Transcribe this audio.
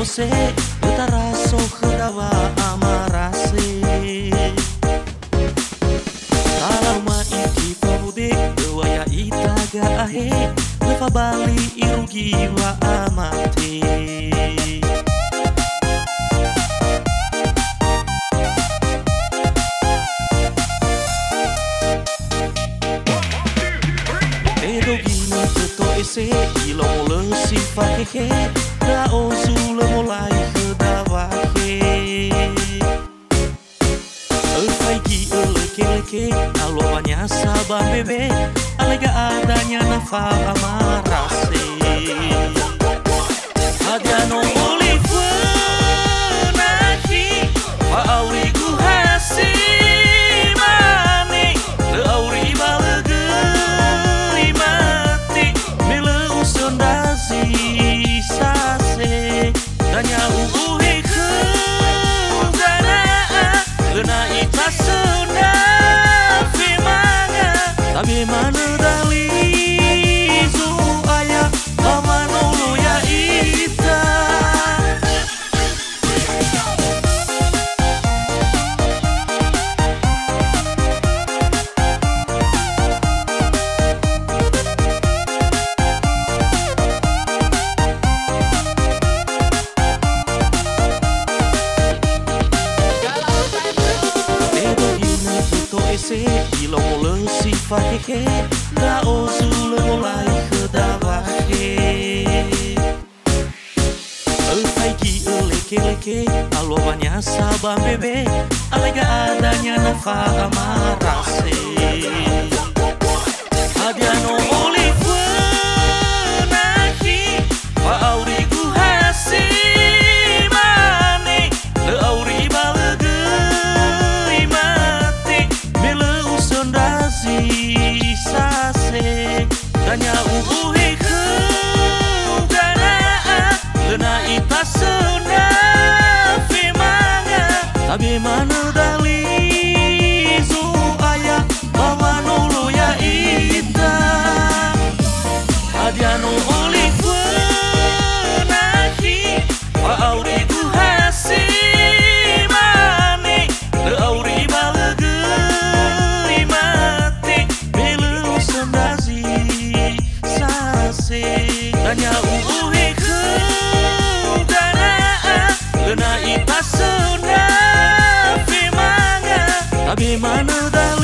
ose utara so kedawa amarase Salama iki pemudik dewaya itaga ahe Lefa bali irugi wa amate Edogino teto ese ilong le sifat hehe Da ozu le mulai kedawahe Faiki leke-leke alwanya saban bebe Alega adanya nafa amarase Adiano olive nahi Wa aurigu hasi mani Le auri balege imati Mile usun dazi sase Danya ubuhi Lena ita sunda fimanga Tabi mana dali zu aya Mama nulu ya ita Ilong le sifat hehe Da ozu le mulai kedawahe Faiki leke-leke alwanya saban bebe Alega adanya nafa amarase Adiano olive nahi Wa aurigu hasi mani Le auri balege sase Danya ubuhi keganaan Lena ita sunda fimanga Tabi mana dali zu aya Mama nulu ya ita Adiano olive nahi Wa aurigu hasi mani Le auri balege Danya ubuhi keganaan Lena ita sunda fimanga Tabi mana dalam